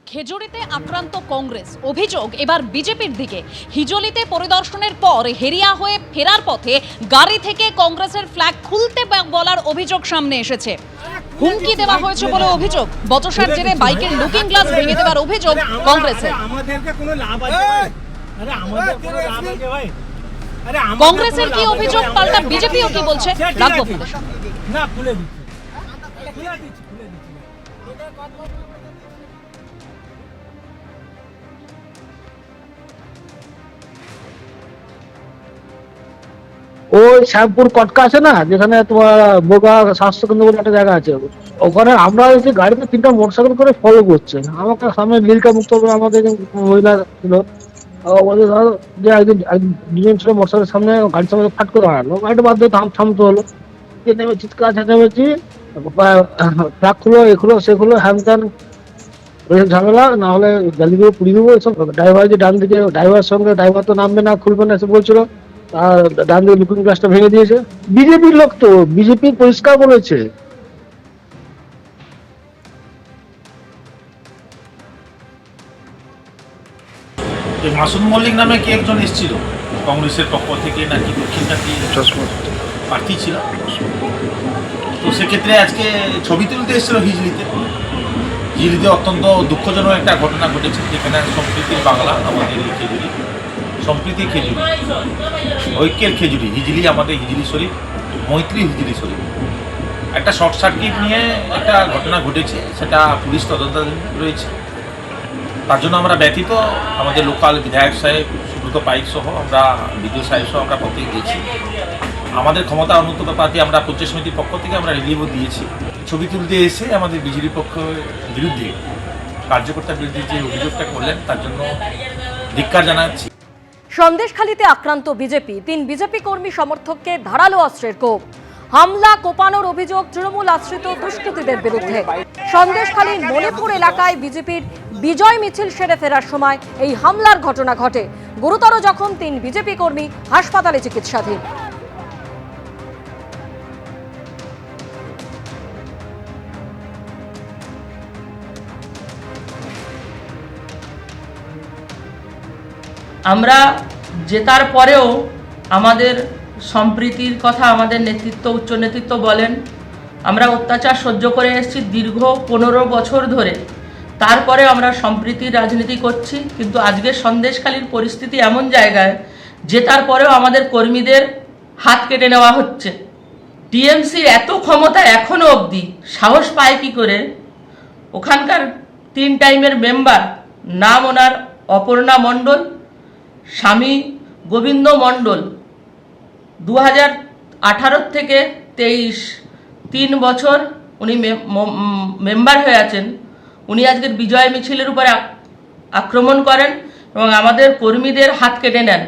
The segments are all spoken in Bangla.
খেজুরিতে আক্রান্ত কংগ্রেস, অভিযোগ এবার বিজেপির দিকে। হিজলিতে পরিদর্শনের পর হেরিয়া হয়ে ফেরার পথে গাড়ি থেকে কংগ্রেসের ফ্ল্যাগ খুলতে বলার অভিযোগ সামনে এসেছে। হুমকি দেওয়া হয়েছে বলে অভিযোগ। বচসার জেরে বাইকের লুকিং গ্লাস ভেঙে দেওয়ার অভিযোগ কংগ্রেসের। কংগ্রেসের কি অভিযোগ, পাল্টা বিজেপিও কি বলছে, রাখবো আপনাদের সামনে। ওই শ্যামপুর কটকা আছে না, যেখানে তোমার বোগা স্বাস্থ্যকেন্দ্র বলে একটা জায়গা আছে, ওখানে আমরা এসে গাড়িতে 3টা মোটরসাইকেল করে ফলো করছে আমাকে। সামনে নীলকা মুক্ত আমাদের মহিলা ছিল, বলে যে দুজন ছিল মোটরসাইকেলের সামনে, গাড়ির সামনে ফাট করে দাঁড়ালো। গাড়িটা বাদ দিয়ে থামতে হলো, নেমে চিৎকার চেঁচামেচি, ট্রাক খুলো, এগুলো সেগুলো হ্যান ত্যান ঝামেলা, না হলে গালিগুলো পুড়িয়ে দেবো এসব। ড্রাইভার যে ডান দিকে, ড্রাইভার সঙ্গে ড্রাইভার তো নামবে না, খুলবে না এসে বলছিল, আর ডান দিকে লুকিং গ্লাসটা ভেঙে দিয়েছে। বিজেপির লোক তো, বিজেপি পরিষ্কার বলেছে। মাসুদ মল্লিক নামে কে একজন এসেছিল কংগ্রেসের পক্ষ থেকে, নাকি দক্ষিণকাঠি প্রার্থী ছিল। তো সেক্ষেত্রে আজকে ছবি তুলতে এসেছিল হিজলিতে। হিজলিতে অত্যন্ত দুঃখজনক একটা ঘটনা ঘটেছে, যেখানে সম্প্রীতির বাংলা, আমাদের এই খেজুরি, সম্প্রীতির খেজুরি, ঐক্যের খেজুরি, হিজলি, আমাদের হিজলি শরীফ, মৈত্রী হিজলি শরীফ, একটা শর্ট সার্কিট নিয়ে একটা ঘটনা ঘটেছে। সেটা পুলিশ তদন্তাধীন রয়েছে। তার জন্য আমরা ব্যথিত। আমাদের লোকাল বিধায়ক সাহেব সুব্রত পাইক সহ আমরা, বিডিও সাহেব সহ আমরা প্রত্যেকে গেছি। আমাদের ক্ষমতা অনুন্নত পার্টি আমরা পঞ্চায়েত সমিতির পক্ষ থেকে আমরা রিলিভও দিয়েছি। ছবি তুলতে এসে আমাদের বিজেপি পক্ষের বিরুদ্ধে, কার্যকর্তার বিরুদ্ধে যে অভিযোগটা করলেন, তার জন্য ধিক্কার জানাচ্ছি। সন্দেশখালীতে আক্রান্ত বিজেপি, 3 বিজেপি কর্মী সমর্থককে ধারালো অস্ত্রের কোপ। হামলা কোপানোর অভিযোগ তৃণমূল আশ্রিত দুষ্কৃতীদের বিরুদ্ধে। সন্দেশখালীর মণিপুর এলাকায় বিজেপির বিজয় মিছিল সেরে ফেরার সময় এই হামলার ঘটনা ঘটে। গুরুতর জখম 3 বিজেপি কর্মী, হাসপাতালে চিকিৎসাধীন। আমরা জেতার পরেও আমাদের সম্প্রীতির কথা আমাদের নেতৃত্ব, উচ্চ নেতৃত্ব বলেন। আমরা অত্যাচার সহ্য করে এসেছি দীর্ঘ 15 বছর ধরে, তারপরে আমরা সম্প্রীতির রাজনীতি করছি। কিন্তু আজকের সন্দেশখালীর পরিস্থিতি এমন জায়গায়, জেতার পরেও আমাদের কর্মীদের হাত কেটে নেওয়া হচ্ছে। টিএমসির এত ক্ষমতা এখনও অবধি সাহস পায় কি করে? ওখানকার 3 টাইমের মেম্বার, নাম ওনার অপর্ণা মণ্ডল, স্বামী গোবিন্দ মণ্ডল, 2018 থেকে 23, 3 বছর উনি মেম্বার হয়ে আছেন। উনি আজকের বিজয় মিছিলের উপরে আক্রমণ করেন এবং আমাদের কর্মীদের হাত কেটে নেন।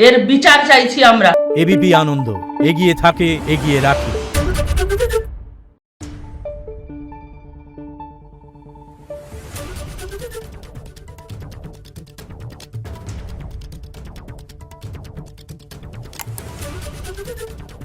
এর বিচার চাইছি আমরা। এবিপি আনন্দ, এগিয়ে থাকে, এগিয়ে রাখে। Thank you.